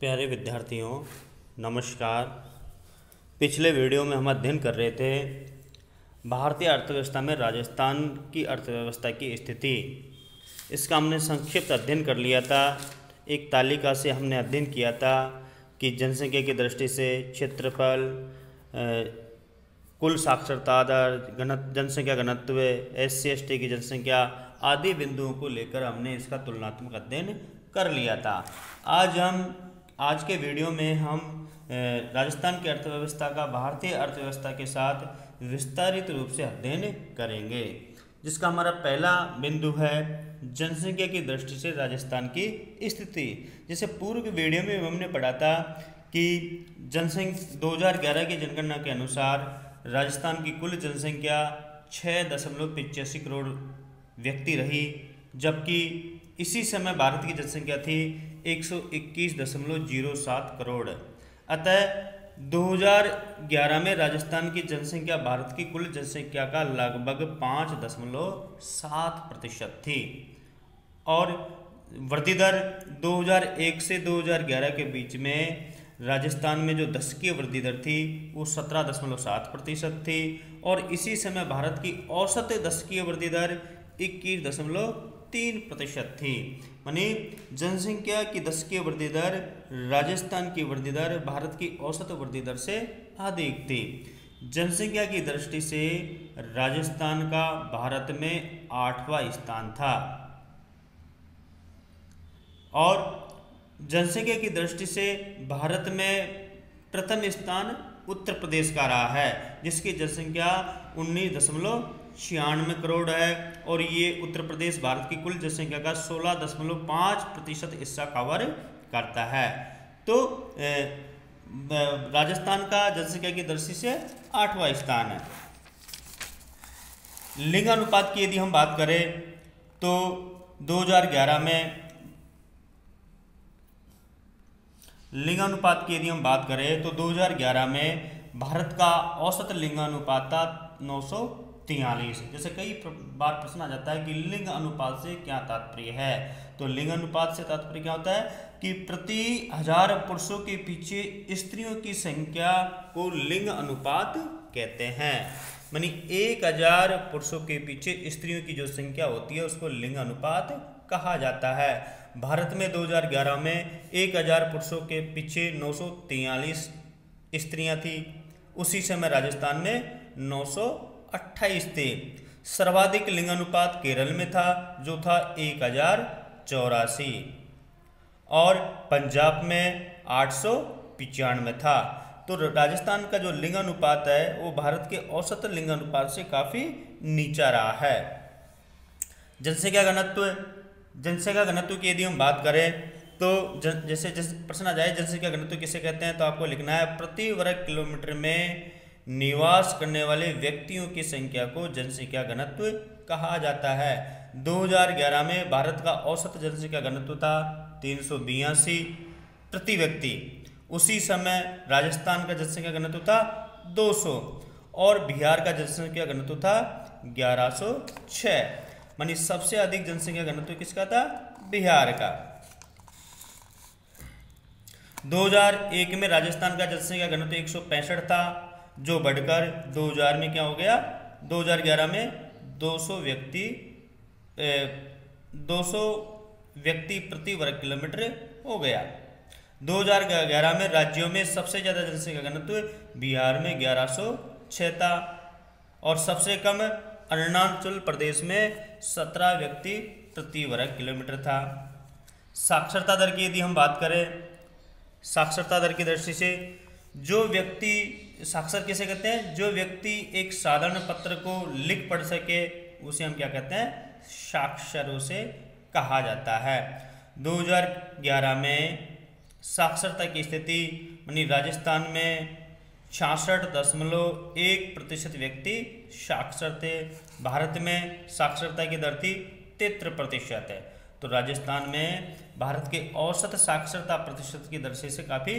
प्यारे विद्यार्थियों, नमस्कार। पिछले वीडियो में हम अध्ययन कर रहे थे भारतीय अर्थव्यवस्था में राजस्थान की अर्थव्यवस्था की स्थिति। इसका हमने संक्षिप्त अध्ययन कर लिया था। एक तालिका से हमने अध्ययन किया था कि जनसंख्या की दृष्टि से क्षेत्रफल, कुल साक्षरता दर, जनसंख्या घनत्व, SC/ST की जनसंख्या आदि बिंदुओं को लेकर हमने इसका तुलनात्मक अध्ययन कर लिया था। आज के वीडियो में हम राजस्थान की अर्थव्यवस्था का भारतीय अर्थव्यवस्था के साथ विस्तारित रूप से अध्ययन करेंगे, जिसका हमारा पहला बिंदु है जनसंख्या की दृष्टि से राजस्थान की स्थिति। जैसे पूर्व वीडियो में हमने पढ़ा था कि जनसंख्या 2011 की जनगणना के अनुसार राजस्थान की कुल जनसंख्या 6.85 करोड़ व्यक्ति रही, जबकि इसी समय भारत की जनसंख्या थी 121.07 करोड़। अतः 2011 में राजस्थान की जनसंख्या भारत की कुल जनसंख्या का लगभग 5.7% थी और वृद्धि दर 2001 से 2011 के बीच में राजस्थान में जो दशकीय वृद्धि दर थी वो 17.7% थी और इसी समय भारत की औसत दशकीय वृद्धि दर 21.3% थी। मानी जनसंख्या की दशकीय वृद्धि दर राजस्थान की वृद्धि दर भारत की औसत वृद्धि दर से अधिक थी। जनसंख्या की दृष्टि से राजस्थान का भारत में 8वां स्थान था और जनसंख्या की दृष्टि से भारत में प्रथम स्थान उत्तर प्रदेश का रहा है, जिसकी जनसंख्या 19.96 करोड़ है और ये उत्तर प्रदेश भारत की कुल जनसंख्या का 16.5% हिस्सा कवर करता है। तो राजस्थान का जनसंख्या की दृष्टि से 8वां स्थान है। लिंगानुपात की यदि हम बात करें तो 2011 में लिंगानुपात की यदि हम बात करें तो 2011 में भारत का औसत लिंगानुपात था 943। जैसे कई बार प्रश्न आ जाता है कि लिंग अनुपात से क्या तात्पर्य है, तो लिंग अनुपात से तात्पर्य क्या होता है कि प्रति 1000 पुरुषों के पीछे स्त्रियों की संख्या को लिंग अनुपात कहते हैं। मानी 1000 पुरुषों के पीछे स्त्रियों की जो संख्या होती है उसको लिंग अनुपात कहा जाता है। भारत में 2011 में 1000 पुरुषों के पीछे 943 स्त्रियां थी, उसी समय राजस्थान में 928 थे। सर्वाधिक लिंगानुपात केरल में था जो था 1084 और पंजाब में 895 था। तो राजस्थान का जो लिंगानुपात है वो भारत के औसत लिंगानुपात से काफ़ी नीचा रहा है। जनसंख्या घनत्व की यदि हम बात करें तो जैसे प्रश्न आ जाए जनसंख्या घनत्व किसे कहते हैं, तो आपको लिखना है प्रति वर्ग किलोमीटर में निवास करने वाले व्यक्तियों की संख्या को जनसंख्या घनत्व कहा जाता है। 2011 में भारत का औसत जनसंख्या घनत्व था 382 प्रति व्यक्ति, उसी समय राजस्थान का जनसंख्या घनत्व था 200 और बिहार का जनसंख्या घनत्व था 1106। मानी सबसे अधिक जनसंख्या घनत्व किसका था? बिहार का। 2001 में राजस्थान का जनसंख्या घनत्व 165 था, जो बढ़कर 2000 में क्या हो गया, 2011 में 200 व्यक्ति प्रति वर्ग किलोमीटर हो गया। 2011 में राज्यों में सबसे ज़्यादा जनसंख्या घनत्व बिहार में 1106 था और सबसे कम अरुणाचल प्रदेश में 17 व्यक्ति प्रति वर्ग किलोमीटर था। साक्षरता दर की यदि हम बात करें, साक्षरता दर की दृष्टि से जो व्यक्ति साक्षर किसे कहते हैं, जो व्यक्ति एक साधारण पत्र को लिख पढ़ सके उसे हम क्या कहते हैं, साक्षर उसे कहा जाता है। 2011 में साक्षरता की स्थिति यानी राजस्थान में 66.1% व्यक्ति साक्षर थे। भारत में साक्षरता की दर थी 73% है। तो राजस्थान में भारत के औसत साक्षरता प्रतिशत की दर से काफ़ी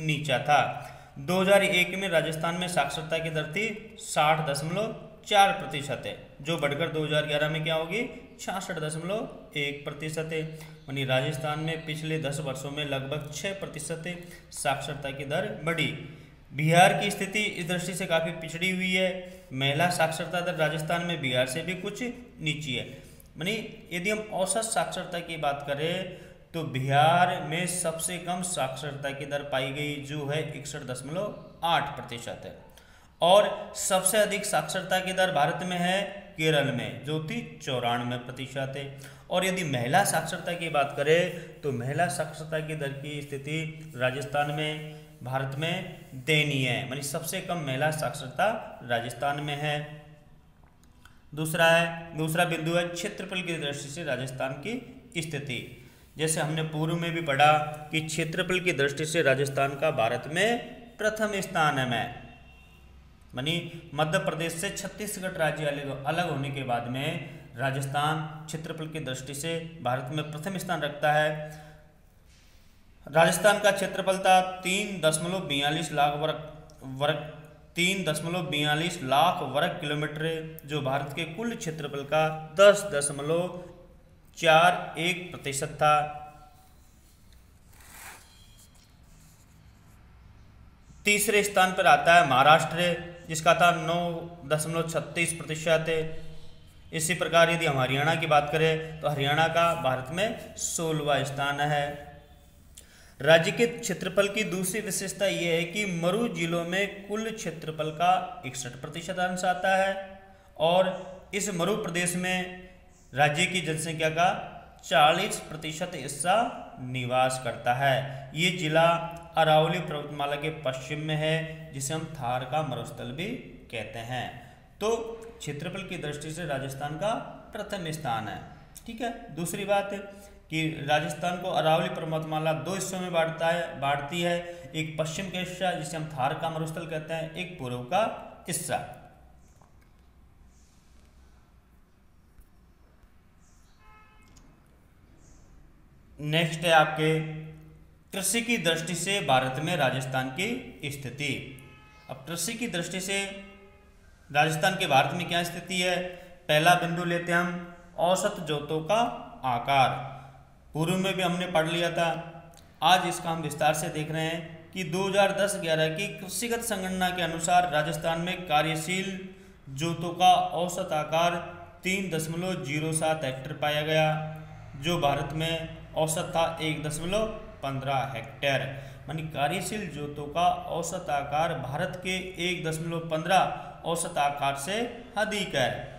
नीचा था। 2001 में राजस्थान में साक्षरता की दर थी 60.4% है, जो बढ़कर 2011 में क्या होगी 66.1% है। यानी राजस्थान में पिछले 10 वर्षों में लगभग 6% साक्षरता की दर बढ़ी। बिहार की स्थिति इस दृष्टि से काफ़ी पिछड़ी हुई है। महिला साक्षरता दर राजस्थान में बिहार से भी कुछ नीची है। यानी यदि हम औसत साक्षरता की बात करें तो बिहार में सबसे कम साक्षरता की दर पाई गई, जो है 61.8% है। और सबसे अधिक साक्षरता की दर भारत में है केरल में, जो थी 94% है। और यदि महिला साक्षरता की बात करें तो महिला साक्षरता की दर की स्थिति राजस्थान में, भारत में दयनीय है। यानी सबसे कम महिला साक्षरता राजस्थान में है। दूसरा बिंदु है क्षेत्रफल की दृष्टि से राजस्थान की स्थिति। जैसे हमने पूर्व में भी पढ़ा कि क्षेत्रफल की दृष्टि से राजस्थान का भारत में प्रथम स्थान है। यानी मध्य प्रदेश से छत्तीसगढ़ राज्य अलग होने के बाद में राजस्थान क्षेत्रफल की दृष्टि से भारत में प्रथम स्थान रखता है। राजस्थान का क्षेत्रफल था 3.42 लाख वर्ग किलोमीटर, जो भारत के कुल क्षेत्रफल का 10.41% था। तीसरे स्थान पर आता है महाराष्ट्र, जिसका था 9.36% है। इसी प्रकार यदि हम हरियाणा की बात करें तो हरियाणा का भारत में 16वां स्थान है। राज्य के क्षेत्रफल की दूसरी विशेषता यह है कि मरु जिलों में कुल क्षेत्रफल का 61% अंश आता है, और इस मरु प्रदेश में राज्य की जनसंख्या का 40% हिस्सा निवास करता है। ये जिला अरावली पर्वतमाला के पश्चिम में है, जिसे हम थार का मरुस्थल भी कहते हैं। तो क्षेत्रफल की दृष्टि से राजस्थान का प्रथम स्थान है। ठीक है। दूसरी बात कि राजस्थान को अरावली पर्वतमाला 2 हिस्सों में बांटती है। एक पश्चिम का हिस्सा जिसे हम थार का मरुस्थल कहते हैं, एक पूर्व का हिस्सा। नेक्स्ट है आपके कृषि की दृष्टि से भारत में राजस्थान की स्थिति। अब कृषि की दृष्टि से राजस्थान के भारत में क्या स्थिति है। पहला बिंदु लेते हैं हम औसत जोतों का आकार। पूर्व में भी हमने पढ़ लिया था, आज इसका हम विस्तार से देख रहे हैं कि 2010-11 की कृषिगत संगणना के अनुसार राजस्थान में कार्यशील जोतों का औसत आकार 3.07 हेक्टेयर पाया गया, जो भारत में औसत था 1.15 हेक्टेयर। यानी कार्यशील जोतों का औसत आकार भारत के 1.15 औसत आकार से अधिक है।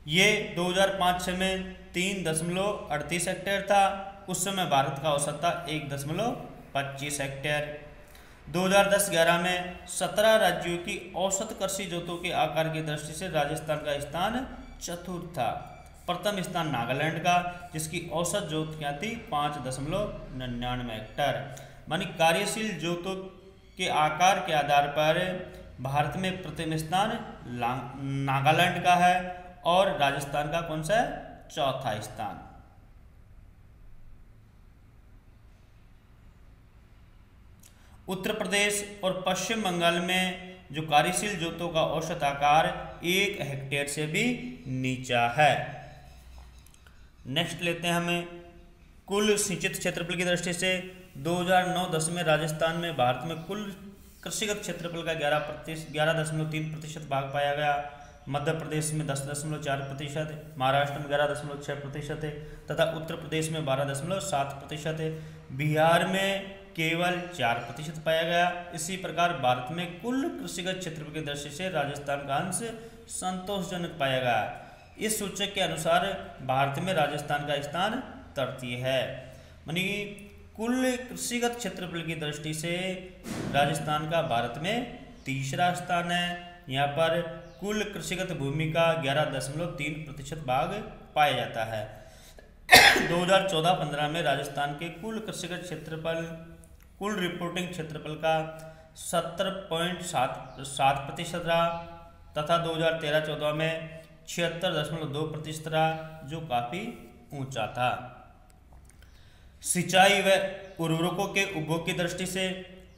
ये 2005-06 में 3.38 हेक्टेयर था, उस समय भारत का औसत था 1.25 हेक्टेयर। 2010-11 में 17 राज्यों की औसत कृषि जोतों के आकार की दृष्टि से राजस्थान का स्थान चतुर्थ था। प्रथम स्थान नागालैंड का, जिसकी औसत जोत क्या थी 5.99 हेक्टेयर। मानी कार्यशील जोतों के आकार के आधार पर भारत में प्रथम स्थान नागालैंड का है और राजस्थान का कौन सा है, चौथा स्थान। उत्तर प्रदेश और पश्चिम बंगाल में जो कार्यशील जोतों का औसत आकार 1 हेक्टेयर से भी नीचा है। नेक्स्ट लेते हैं हमें कुल सिंचित क्षेत्रफल की दृष्टि से 2009-10 में राजस्थान में भारत में कुल कृषिगत क्षेत्रफल का 11.3% भाग पाया गया। मध्य प्रदेश में 10.4%, महाराष्ट्र में 11.6% है तथा उत्तर प्रदेश में 12.7% है। बिहार में केवल 4% पाया गया। इसी प्रकार भारत में कुल कृषिगत क्षेत्रफल की दृष्टि से राजस्थान का अंश संतोषजनक पाया गया। इस सूचक के अनुसार भारत में राजस्थान का स्थान तृतीय है। यानी कुल कृषिगत क्षेत्रफल की दृष्टि से राजस्थान का भारत में तीसरा स्थान है। यहाँ पर कुल कृषिगत भूमि का 11.3% भाग पाया जाता है। 2014-15 में राजस्थान के कुल कृषिगत क्षेत्रफल कुल रिपोर्टिंग क्षेत्रफल का 70.7% रहा तथा 2013-14 में 76.2% रहा, जो काफ़ी ऊंचा था। सिंचाई व उर्वरकों के उपभोग की दृष्टि से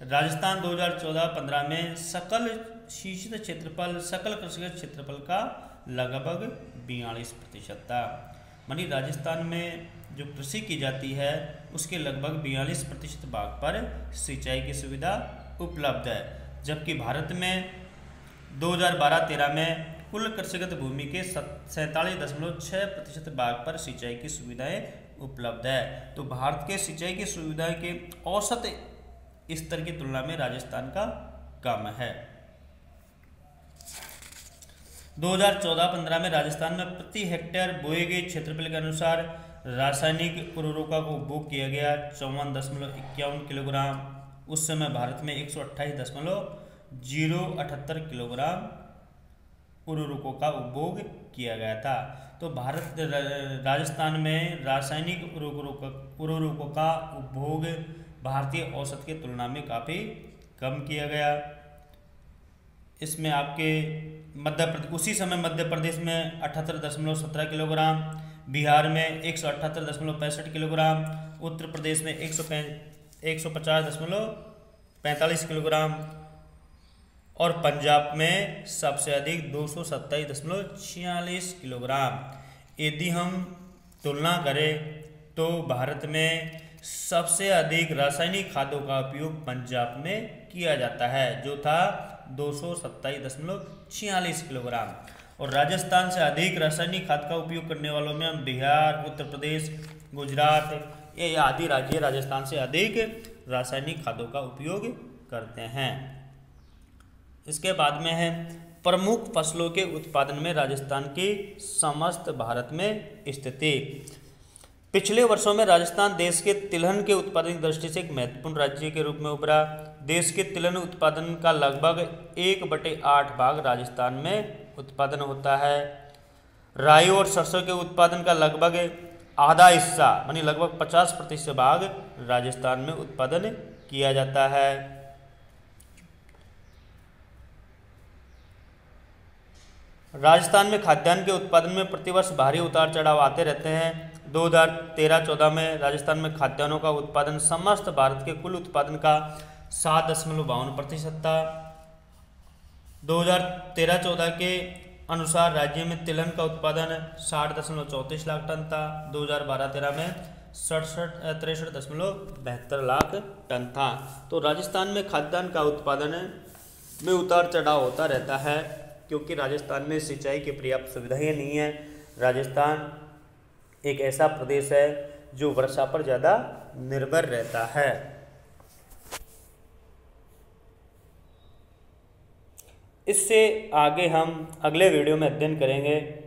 राजस्थान 2014-15 में सकल सिंचित क्षेत्रफल सकल कृषिगत क्षेत्रफल का लगभग 42% था। यानी राजस्थान में जो कृषि की जाती है उसके लगभग 42% भाग पर सिंचाई की सुविधा उपलब्ध है, जबकि भारत में 2012-13 में कुल कृषिगत भूमि के 47.6% भाग पर सिंचाई की सुविधाएं उपलब्ध है। तो भारत के सिंचाई की सुविधाएं के औसत स्तर की तुलना में राजस्थान का कम है। 2014-15 में राजस्थान में प्रति हेक्टेयर बोए गए क्षेत्रफल के अनुसार रासायनिक उर्वरकों को उपभोग किया गया 54.51 किलोग्राम। उस समय भारत में 128.078 किलोग्राम उर्वरकों का उपभोग किया गया था। तो राजस्थान में रासायनिक उर्वरकों का उपभोग भारतीय औसत की तुलना में काफ़ी कम किया गया। इसमें आपके उसी समय मध्य प्रदेश में 78.17 किलोग्राम, बिहार में 178.65 किलोग्राम, उत्तर प्रदेश में 150.45 किलोग्राम और पंजाब में सबसे अधिक 227.46 किलोग्राम। यदि हम तुलना करें तो भारत में सबसे अधिक रासायनिक खादों का उपयोग पंजाब में किया जाता है, जो था 227.46 किलोग्राम। और राजस्थान से अधिक रासायनिक खाद का उपयोग करने वालों में हम बिहार, उत्तर प्रदेश, गुजरात ये आदि राज्य राजस्थान से अधिक रासायनिक खादों का उपयोग करते हैं। इसके बाद में है प्रमुख फसलों के उत्पादन में राजस्थान की समस्त भारत में स्थिति। पिछले वर्षों में राजस्थान देश के तिलहन के उत्पादन की दृष्टि से एक महत्वपूर्ण राज्य के रूप में उभरा। देश के तिलहन उत्पादन का लगभग 1/8 भाग राजस्थान में उत्पादन होता है। राई और सरसों के उत्पादन का लगभग आधा हिस्सा यानी लगभग 50% भाग राजस्थान में उत्पादन किया जाता है। राजस्थान में खाद्यान्न के उत्पादन में प्रतिवर्ष भारी उतार चढ़ाव आते रहते हैं। 2013-14 में राजस्थान में खाद्यान्नों का उत्पादन समस्त भारत के कुल उत्पादन का 7.52% था। 2013-14 के अनुसार राज्य में तिलहन का उत्पादन 60.34 लाख टन था। 2012-13 में 63.72 लाख टन था। तो राजस्थान में खाद्यान्न का उत्पादन में उतार चढ़ाव होता रहता है, क्योंकि राजस्थान में सिंचाई की पर्याप्त सुविधाएं नहीं है। राजस्थान एक ऐसा प्रदेश है जो वर्षा पर ज़्यादा निर्भर रहता है। इससे आगे हम अगले वीडियो में अध्ययन करेंगे